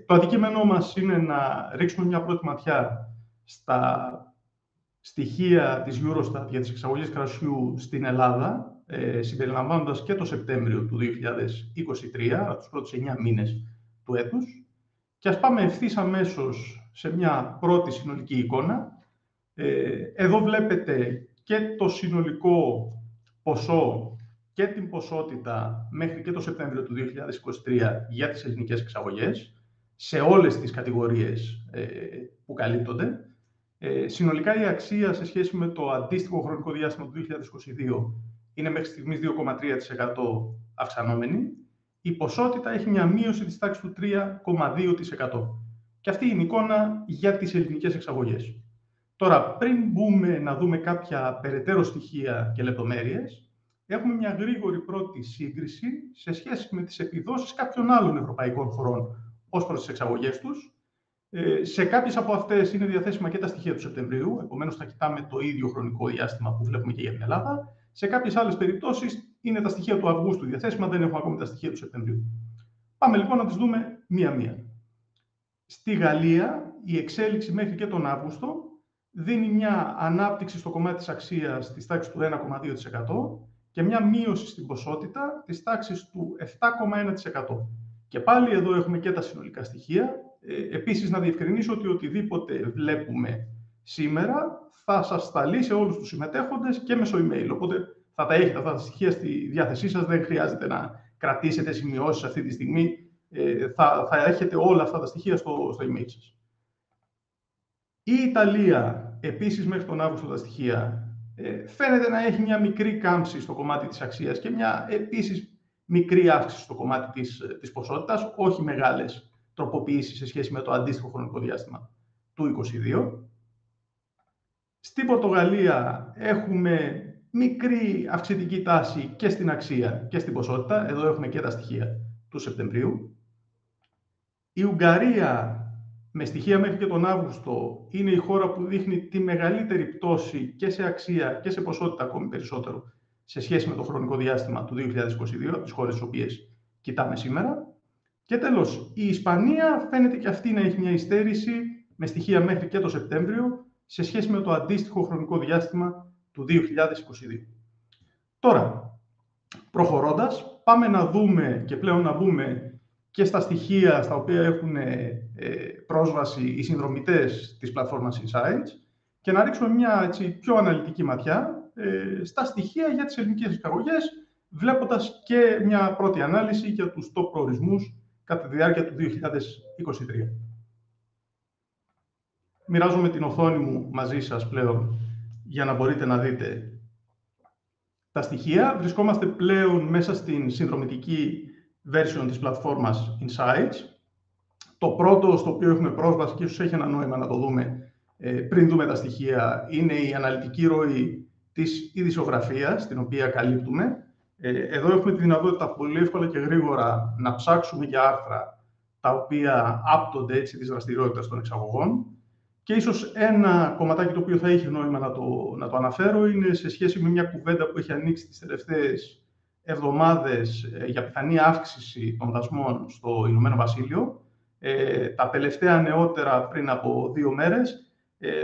Το αντικείμενό μας είναι να ρίξουμε μια πρώτη ματιά στα στοιχεία της Eurostat για τις εξαγωγές κρασιού στην Ελλάδα, συμπεριλαμβάνοντας και το Σεπτέμβριο του 2023, τους πρώτους 9 μήνες του έτους. Και ας πάμε ευθύς αμέσως σε μια πρώτη συνολική εικόνα. Εδώ βλέπετε και το συνολικό ποσό και την ποσότητα μέχρι και το Σεπτέμβριο του 2023 για τις ελληνικές εξαγωγές, σε όλες τις κατηγορίες που καλύπτονται. Συνολικά η αξία σε σχέση με το αντίστοιχο χρονικό διάστημα του 2022 είναι μέχρι στιγμής 2,3% αυξανόμενη. Η ποσότητα έχει μια μείωση της τάξης του 3,2%. Και αυτή είναι η εικόνα για τις ελληνικές εξαγωγές. Τώρα, πριν μπούμε να δούμε κάποια περαιτέρω στοιχεία και λεπτομέρειες, έχουμε μια γρήγορη πρώτη σύγκριση σε σχέση με τις επιδόσεις κάποιων άλλων ευρωπαϊκών χωρών ως προς τις εξαγωγές τους. Σε κάποιες από αυτές είναι διαθέσιμα και τα στοιχεία του Σεπτεμβρίου, επομένως θα κοιτάμε το ίδιο χρονικό διάστημα που βλέπουμε και για την Ελλάδα. Σε κάποιες άλλες περιπτώσεις είναι τα στοιχεία του Αυγούστου διαθέσιμα, δεν έχουμε ακόμη τα στοιχεία του Σεπτεμβρίου. Πάμε λοιπόν να τις δούμε μία-μία. Στη Γαλλία, η εξέλιξη μέχρι και τον Αύγουστο δίνει μια ανάπτυξη στο κομμάτι της αξίας της τάξης του 1,2% και μια μείωση στην ποσότητα της τάξης του 7,1%. Και πάλι εδώ έχουμε και τα συνολικά στοιχεία. Επίσης, να διευκρινίσω ότι οτιδήποτε βλέπουμε σήμερα θα σας σταλεί σε όλους τους συμμετέχοντες και μέσω email. Οπότε θα τα έχετε αυτά τα στοιχεία στη διάθεσή σας, δεν χρειάζεται να κρατήσετε σημειώσεις αυτή τη στιγμή. Θα έχετε όλα αυτά τα στοιχεία στο email σας. Η Ιταλία, επίσης μέχρι τον Αύγουστο τα στοιχεία, φαίνεται να έχει μια μικρή κάμψη στο κομμάτι της αξίας και μια επίσης μικρή αύξηση στο κομμάτι της ποσότητας, όχι μεγάλες τροποποιήσεις σε σχέση με το αντίστοιχο χρονικό διάστημα του 2022. Στην Πορτογαλία έχουμε μικρή αυξητική τάση και στην αξία και στην ποσότητα. Εδώ έχουμε και τα στοιχεία του Σεπτεμβρίου. Η Ουγγαρία, με στοιχεία μέχρι και τον Αύγουστο, είναι η χώρα που δείχνει τη μεγαλύτερη πτώση και σε αξία και σε ποσότητα ακόμη περισσότερο σε σχέση με το χρονικό διάστημα του 2022, από τις χώρες τις οποίες κοιτάμε σήμερα. Και τέλος, η Ισπανία φαίνεται και αυτή να έχει μια υστέρηση με στοιχεία μέχρι και το Σεπτέμβριο σε σχέση με το αντίστοιχο χρονικό διάστημα του 2022. Τώρα, προχωρώντας, πάμε να δούμε και πλέον να μπούμε και στα στοιχεία στα οποία έχουν πρόσβαση οι συνδρομητές της πλατφόρμας Insights και να ρίξουμε μια πιο αναλυτική ματιά στα στοιχεία για τις ελληνικές εξαγωγές, βλέποντας και μια πρώτη ανάλυση για τους top προορισμούς κατά τη διάρκεια του 2023. Μοιράζομαι την οθόνη μου μαζί σας πλέον για να μπορείτε να δείτε τα στοιχεία. Βρισκόμαστε πλέον μέσα στην συνδρομητική version της πλατφόρμας Insights. Το πρώτο στο οποίο έχουμε πρόσβαση και ίσως έχει ένα νόημα να το δούμε πριν δούμε τα στοιχεία είναι η αναλυτική ροή της ειδησιογραφίας, την οποία καλύπτουμε. Εδώ έχουμε τη δυνατότητα πολύ εύκολα και γρήγορα να ψάξουμε για άρθρα τα οποία άπτονται έτσι της δραστηριότητας των εξαγωγών. Και ίσως ένα κομματάκι το οποίο θα έχει νόημα να το αναφέρω είναι σε σχέση με μια κουβέντα που έχει ανοίξει τις τελευταίες εβδομάδες για πιθανή αύξηση των δασμών στο Ηνωμένο Βασίλειο. Τα τελευταία νεότερα πριν από 2 μέρες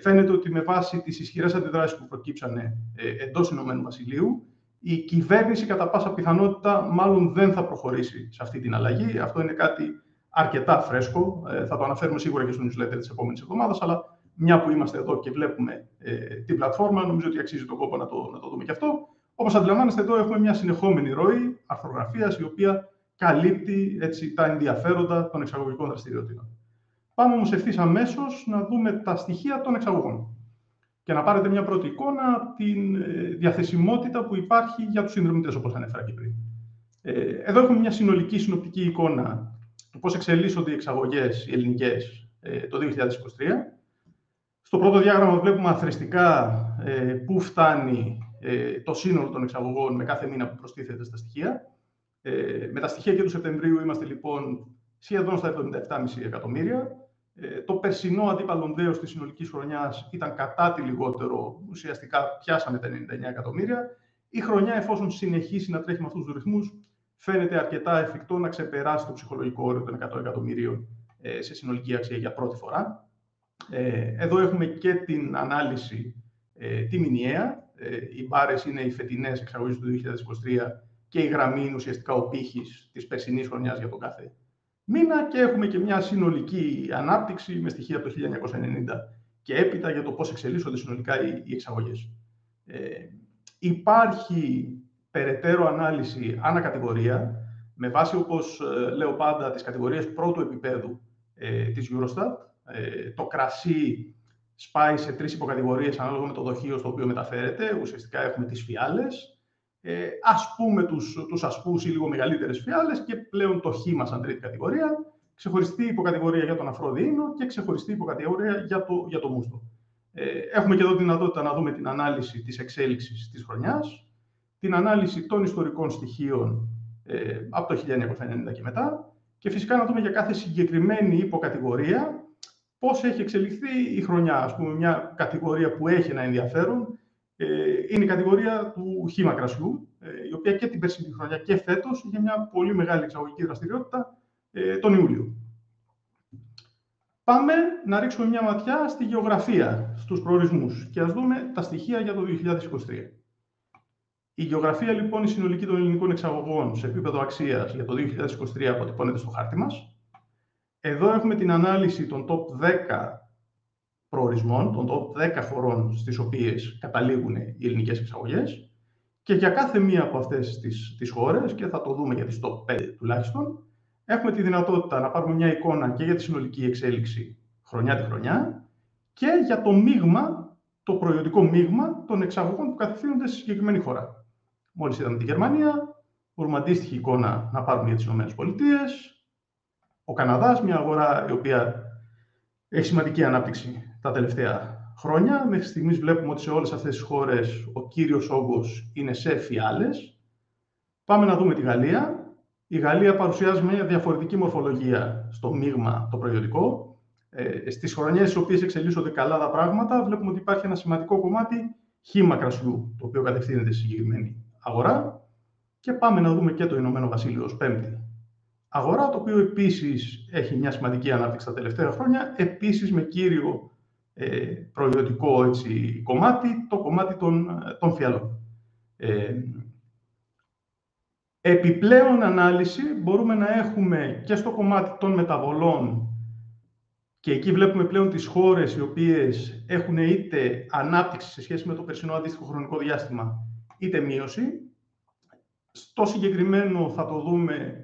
φαίνεται ότι με βάση τις ισχυρές αντιδράσεις που προκύψανε εντός Ηνωμένου Βασιλείου, η κυβέρνηση κατά πάσα πιθανότητα μάλλον δεν θα προχωρήσει σε αυτή την αλλαγή. Αυτό είναι κάτι αρκετά φρέσκο. Θα το αναφέρουμε σίγουρα και στο newsletter της επόμενης εβδομάδας, αλλά μια που είμαστε εδώ και βλέπουμε την πλατφόρμα, νομίζω ότι αξίζει τον κόπο να το δούμε και αυτό. Όπως αντιλαμβάνεστε, εδώ έχουμε μια συνεχόμενη ροή αρθρογραφίας, η οποία καλύπτει έτσι, τα ενδιαφέροντα των εξαγωγικών δραστηριοτήτων. Πάμε όμως ευθύς αμέσως να δούμε τα στοιχεία των εξαγωγών και να πάρετε μια πρώτη εικόνα από την διαθεσιμότητα που υπάρχει για τους συνδρομητές, όπως ανέφερα και πριν. Εδώ έχουμε μια συνολική συνοπτική εικόνα του πώς εξελίσσονται οι εξαγωγές οι ελληνικές το 2023. Στο πρώτο διάγραμμα βλέπουμε αθροιστικά πού φτάνει το σύνολο των εξαγωγών με κάθε μήνα που προστίθεται στα στοιχεία. Με τα στοιχεία και του Σεπτεμβρίου είμαστε λοιπόν σχεδόν στα 77,5 εκατομμύρια. Το περσινό αντίπαλον δέος της συνολικής χρονιάς ήταν κατά τη λιγότερο, ουσιαστικά πιάσαμε τα 99 εκατομμύρια. Η χρονιά, εφόσον συνεχίσει να τρέχει με αυτούς τους ρυθμούς, φαίνεται αρκετά εφικτό να ξεπεράσει το ψυχολογικό όριο των 100 εκατομμυρίων σε συνολική αξία για πρώτη φορά. Εδώ έχουμε και την ανάλυση τη μηνιαία. Οι μπάρες είναι οι φετινές εξαγωγές του 2023 και η γραμμή είναι ουσιαστικά ο πύχης της περσινής χρονιάς για τον κάθε μήνα, και έχουμε και μια συνολική ανάπτυξη με στοιχεία από το 1990 και έπειτα για το πώς εξελίσσονται συνολικά οι εξαγωγές. Υπάρχει περαιτέρω ανάλυση ανακατηγορία, με βάση, όπως λέω πάντα, τις κατηγορίες πρώτου επίπεδου της Eurostat. Το κρασί σπάει σε 3 υποκατηγορίες ανάλογα με το δοχείο στο οποίο μεταφέρεται. Ουσιαστικά έχουμε τις φιάλες, ας πούμε τους ασπούς ή λίγο μεγαλύτερες φιάλες, και πλέον το χύμα σαν τρίτη κατηγορία, ξεχωριστή υποκατηγορία για τον αφρόδι ίνο και ξεχωριστή υποκατηγορία για το μούστο. Έχουμε και εδώ τη δυνατότητα να δούμε την ανάλυση της εξέλιξης της χρονιάς, την ανάλυση των ιστορικών στοιχείων από το 1990 και μετά, και φυσικά να δούμε για κάθε συγκεκριμένη υποκατηγορία πώς έχει εξελιχθεί η χρονιά. Ας πούμε, μια κατηγορία που έχει ένα ενδιαφέρον είναι η κατηγορία του χύμα κρασιού, η οποία και την περσινή χρονιά και φέτος είχε μια πολύ μεγάλη εξαγωγική δραστηριότητα τον Ιούλιο. Πάμε να ρίξουμε μια ματιά στη γεωγραφία, στους προορισμούς, και ας δούμε τα στοιχεία για το 2023. Η γεωγραφία, λοιπόν, η συνολική των ελληνικών εξαγωγών σε επίπεδο αξίας για το 2023 αποτυπώνεται στο χάρτη μας. Εδώ έχουμε την ανάλυση των top 10 προορισμών, των top 10 χωρών στις οποίες καταλήγουν οι ελληνικές εξαγωγές, και για κάθε μία από αυτές τις χώρες, και θα το δούμε για τις top 5 τουλάχιστον, έχουμε τη δυνατότητα να πάρουμε μια εικόνα και για τη συνολική εξέλιξη χρονιά τη χρονιά και για το μείγμα, το προϊόντικό μείγμα των εξαγωγών που κατευθύνονται στη συγκεκριμένη χώρα. Μόλις είδαμε τη Γερμανία, μπορούμε αντίστοιχη εικόνα να πάρουμε για τις ΗΠΑ, ο Καναδάς, μια αγορά η οποία έχει σημαντική ανάπτυξη τα τελευταία χρόνια. Μέχρι στιγμής βλέπουμε ότι σε όλες αυτές τις χώρες ο κύριος όγκος είναι σε φιάλες. Πάμε να δούμε τη Γαλλία. Η Γαλλία παρουσιάζει μια διαφορετική μορφολογία στο μείγμα το προϊόντικό. Στις χρονιές στις οποίες εξελίσσονται καλά τα πράγματα, βλέπουμε ότι υπάρχει ένα σημαντικό κομμάτι χύμα κρασιού, το οποίο κατευθύνεται στη συγκεκριμένη αγορά. Και πάμε να δούμε και το Ηνωμένο Βασίλειο ως πέμπτη αγορά, το οποίο επίσης έχει μια σημαντική ανάπτυξη τα τελευταία χρόνια, επίσης με κύριο προϊόντικό κομμάτι, το κομμάτι των φιαλών. Επιπλέον ανάλυση μπορούμε να έχουμε και στο κομμάτι των μεταβολών, και εκεί βλέπουμε πλέον τις χώρες οι οποίες έχουν είτε ανάπτυξη σε σχέση με το περσινό αντίστοιχο χρονικό διάστημα, είτε μείωση. Στο συγκεκριμένο θα το δούμε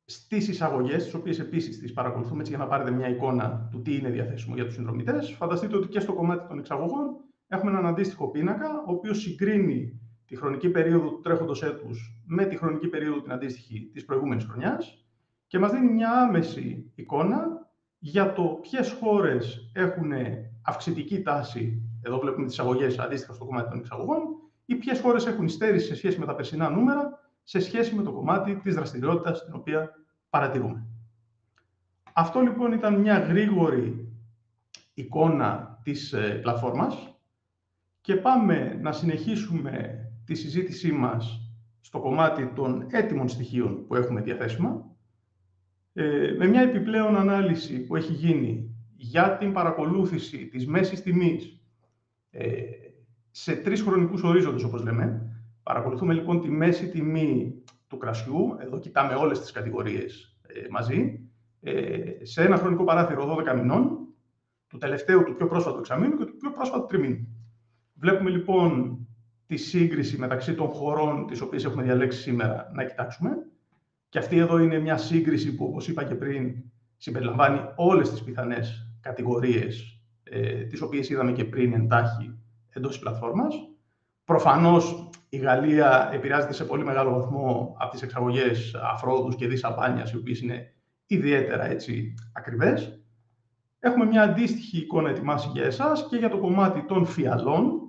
στις εισαγωγές, τις οποίες επίσης τις παρακολουθούμε, έτσι, για να πάρετε μια εικόνα του τι είναι διαθέσιμο για τους συνδρομητές. Φανταστείτε ότι και στο κομμάτι των εξαγωγών έχουμε έναν αντίστοιχο πίνακα, ο οποίος συγκρίνει τη χρονική περίοδο του τρέχοντος έτους με τη χρονική περίοδο την αντίστοιχη της προηγούμενης χρονιάς και μας δίνει μια άμεση εικόνα για το ποιες χώρες έχουν αυξητική τάση, εδώ βλέπουμε τις εισαγωγές αντίστοιχα στο κομμάτι των εξαγωγών, ή ποιες χώρες έχουν υστέρηση σε σχέση με τα περσινά νούμερα, σε σχέση με το κομμάτι της δραστηριότητας την οποία παρατηρούμε. Αυτό λοιπόν ήταν μια γρήγορη εικόνα της πλατφόρμας και πάμε να συνεχίσουμε τη συζήτησή μας στο κομμάτι των έτοιμων στοιχείων που έχουμε διαθέσιμα, με μια επιπλέον ανάλυση που έχει γίνει για την παρακολούθηση της μέσης τιμής σε 3 χρονικούς ορίζοντες, όπως λέμε. Παρακολουθούμε λοιπόν τη μέση τιμή του κρασιού, εδώ κοιτάμε όλες τις κατηγορίες μαζί, σε ένα χρονικό παράθυρο 12 μηνών, του τελευταίου, του πιο πρόσφατου εξαμήνου και του πιο πρόσφατου τριμήνου. Βλέπουμε λοιπόν τη σύγκριση μεταξύ των χωρών τις οποίες έχουμε διαλέξει σήμερα να κοιτάξουμε. Και αυτή εδώ είναι μια σύγκριση που, όπως είπα και πριν, συμπεριλαμβάνει όλες τις πιθανές κατηγορίες, τις οποίες είδαμε και πριν εντάχει εντός της πλατφόρμας. Προφανώς η Γαλλία επηρεάζεται σε πολύ μεγάλο βαθμό από τις εξαγωγές αφρόδους και δισαμπάνιας, οι οποίες είναι ιδιαίτερα ακριβές. Έχουμε μια αντίστοιχη εικόνα ετοιμάσει για εσάς και για το κομμάτι των φιαλών,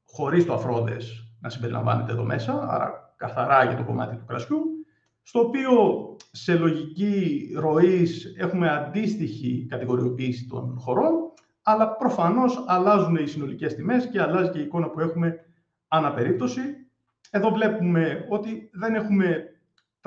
χωρίς το αφρόδες να συμπεριλαμβάνεται εδώ μέσα, άρα καθαρά για το κομμάτι του κρασιού, στο οποίο σε λογική ροής έχουμε αντίστοιχη κατηγοριοποίηση των χωρών, αλλά προφανώς αλλάζουν οι συνολικές τιμές και αλλάζει και η εικόνα που έχουμε ανά περίπτωση. Εδώ βλέπουμε ότι δεν έχουμε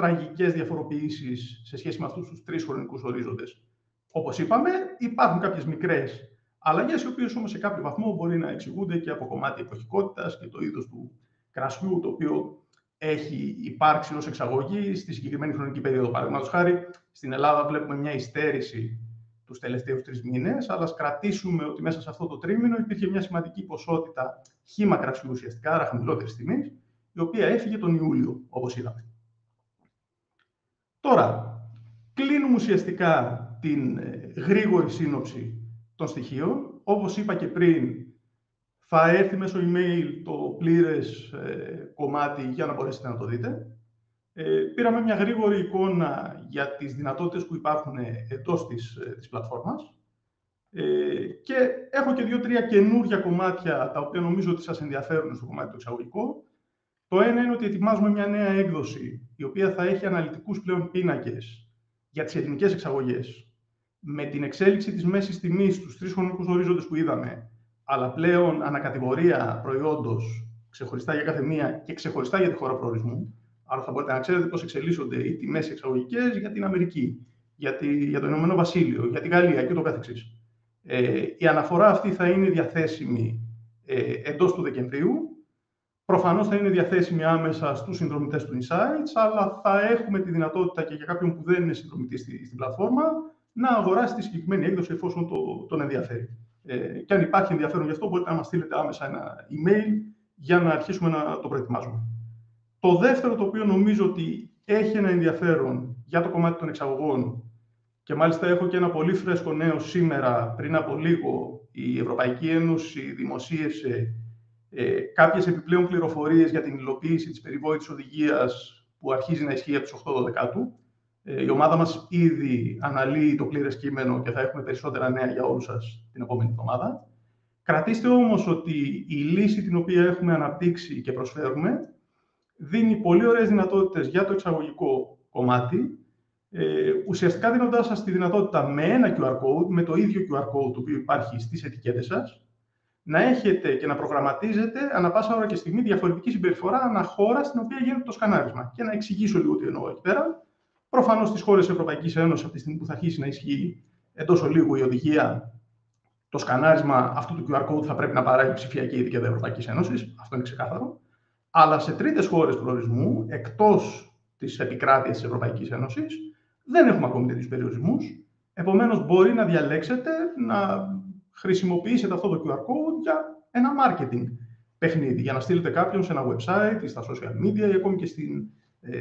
τραγικές διαφοροποιήσεις σε σχέση με αυτούς τους 3 χρονικούς ορίζοντες. Όπως είπαμε, υπάρχουν κάποιες μικρές αλλαγές, οι οποίες όμως σε κάποιο βαθμό μπορεί να εξηγούνται και από κομμάτι εποχικότητας και το είδος του κρασιού, το οποίο έχει υπάρξει ως εξαγωγή στη συγκεκριμένη χρονική περίοδο. Παραδείγματος χάρη, στην Ελλάδα βλέπουμε μια υστέρηση τους τελευταίους 3 μήνες, αλλά ας κρατήσουμε ότι μέσα σε αυτό το τρίμηνο υπήρχε μια σημαντική ποσότητα χύμα κρασιού ουσιαστικά, άρα χαμηλότερης τιμής, η οποία έφυγε τον Ιούλιο, όπως είδαμε. Τώρα, κλείνουμε ουσιαστικά την γρήγορη σύνοψη των στοιχείων. Όπως είπα και πριν, θα έρθει μέσω email το πλήρες κομμάτι για να μπορέσετε να το δείτε. Πήραμε μια γρήγορη εικόνα για τις δυνατότητες που υπάρχουν εντός της πλατφόρμας. Και έχω και 2-3 καινούργια κομμάτια, τα οποία νομίζω ότι σας ενδιαφέρουν στο κομμάτι το εξαγωγικό. Το ένα είναι ότι ετοιμάζουμε μια νέα έκδοση, η οποία θα έχει αναλυτικούς πλέον πίνακες για τις ελληνικές εξαγωγές, με την εξέλιξη της μέσης τιμής στους 3 χρονικούς ορίζοντες που είδαμε, αλλά πλέον ανακατηγορία προϊόντος, ξεχωριστά για κάθε μία και ξεχωριστά για τη χώρα προορισμού. Άρα θα μπορείτε να ξέρετε πώς εξελίσσονται οι τιμές εξαγωγικές για την Αμερική, για το Ηνωμένο Βασίλειο, για τη Γαλλία και το καθεξής. Η αναφορά αυτή θα είναι διαθέσιμη εντός του Δεκεμβρίου. Προφανώς θα είναι διαθέσιμη άμεσα στους συνδρομητές του Insights, αλλά θα έχουμε τη δυνατότητα και για κάποιον που δεν είναι συνδρομητής στην πλατφόρμα να αγοράσει τη συγκεκριμένη έκδοση εφόσον τον ενδιαφέρει. Και αν υπάρχει ενδιαφέρον γι' αυτό, μπορείτε να μας στείλετε άμεσα ένα email για να αρχίσουμε να το προετοιμάζουμε. Το δεύτερο, το οποίο νομίζω ότι έχει ένα ενδιαφέρον για το κομμάτι των εξαγωγών, και μάλιστα έχω και ένα πολύ φρέσκο νέο σήμερα, πριν από λίγο, η Ευρωπαϊκή Ένωση δημοσίευσε κάποιες επιπλέον πληροφορίες για την υλοποίηση της περιβόητης οδηγίας που αρχίζει να ισχύει από τις 8/12. Η ομάδα μας ήδη αναλύει το πλήρες κείμενο και θα έχουμε περισσότερα νέα για όλους σας την επόμενη εβδομάδα. Κρατήστε όμως ότι η λύση την οποία έχουμε αναπτύξει και προσφέρουμε δίνει πολύ ωραίες δυνατότητες για το εξαγωγικό κομμάτι, ουσιαστικά δίνοντάς σας τη δυνατότητα με ένα QR code, με το ίδιο QR code το οποίο υπάρχει στις ετικέτες σας, να έχετε και να προγραμματίζετε ανά πάσα ώρα και στιγμή διαφορετική συμπεριφορά ανά χώρα στην οποία γίνεται το σκανάρισμα. Και να εξηγήσω λίγο τι εννοώ εκεί πέρα. Προφανώς στις χώρες της Ευρωπαϊκής Ένωσης, από τη στιγμή που θα αρχίσει να ισχύει εντός ολίγου η οδηγία, το σκανάρισμα αυτού του QR code θα πρέπει να παράγει ψηφιακή ετικέτα Ευρωπαϊκής Ένωσης. Αυτό είναι ξεκάθαρο. Αλλά σε τρίτες χώρες προορισμού, εκτός της επικράτειας της Ευρωπαϊκής Ένωσης, δεν έχουμε ακόμη τέτοιους περιορισμούς. Επομένως, μπορεί να διαλέξετε να χρησιμοποιήσετε αυτό το QR code για ένα marketing παιχνίδι, για να στείλετε κάποιον σε ένα website ή στα social media ή ακόμη και στην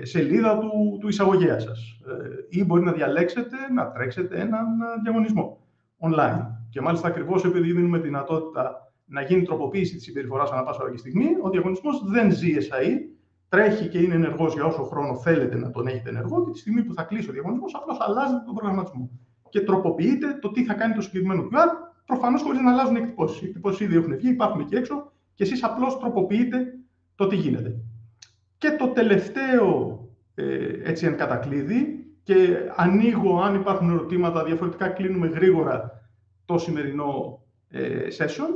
σελίδα του εισαγωγέα σας. Ή μπορεί να διαλέξετε να τρέξετε έναν διαγωνισμό online. Και μάλιστα ακριβώς επειδή δίνουμε δυνατότητα να γίνει τροποποίηση της συμπεριφοράς ανά πάσα ώρα και στιγμή, ο διαγωνισμός δεν ζει SAE, τρέχει και είναι ενεργός για όσο χρόνο θέλετε να τον έχετε ενεργό και τη στιγμή που θα κλείσει ο διαγωνισμός απλώς αλλάζετε τον προγραμματισμό και τροποποιείτε το τι θα κάνει το συγκεκριμένο QR, προφανώς χωρίς να αλλάζουν οι εκτυπώσεις. Οι εκτυπώσεις ήδη έχουν βγει, υπάρχουν εκεί έξω και εσείς απλώς τροποποιείτε το τι γίνεται. Και το τελευταίο, έτσι εν κατακλείδη, και ανοίγω αν υπάρχουν ερωτήματα, διαφορετικά κλείνουμε γρήγορα το σημερινό session.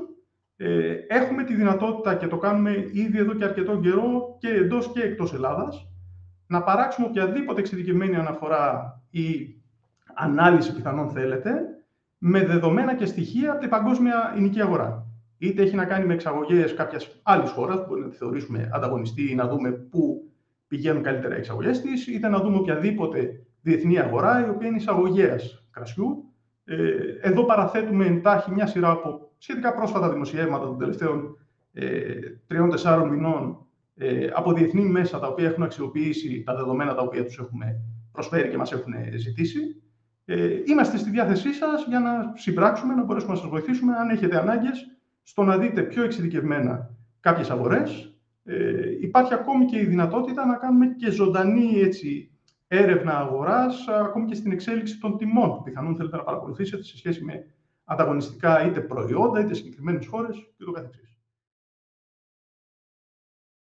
Έχουμε τη δυνατότητα και το κάνουμε ήδη εδώ και αρκετό καιρό και εντός και εκτός Ελλάδας, να παράξουμε οποιαδήποτε εξειδικευμένη αναφορά ή ανάλυση πιθανόν θέλετε, με δεδομένα και στοιχεία από την παγκόσμια εινική αγορά. Είτε έχει να κάνει με εξαγωγές κάποιας άλλης χώρας, που μπορεί να τη θεωρήσουμε ανταγωνιστή ή να δούμε πού πηγαίνουν καλύτερα οι εξαγωγές της, είτε να δούμε οποιαδήποτε διεθνή αγορά, η οποία είναι εισαγωγέας κρασιού. Εδώ παραθέτουμε εντάχει μια σειρά από σχετικά πρόσφατα δημοσιεύματα των τελευταίων 3-4 μηνών από διεθνή μέσα, τα οποία έχουν αξιοποιήσει τα δεδομένα τα οποία τους έχουμε προσφέρει και μας έχουν ζητήσει. Είμαστε στη διάθεσή σας για να συμπράξουμε, να μπορέσουμε να σας βοηθήσουμε αν έχετε ανάγκες στο να δείτε πιο εξειδικευμένα κάποιες αγορές. Υπάρχει ακόμη και η δυνατότητα να κάνουμε και ζωντανή έρευνα αγοράς, ακόμη και στην εξέλιξη των τιμών που πιθανόν θέλετε να παρακολουθήσετε σε σχέση με ανταγωνιστικά είτε προϊόντα είτε συγκεκριμένες χώρες κ.ο.κ.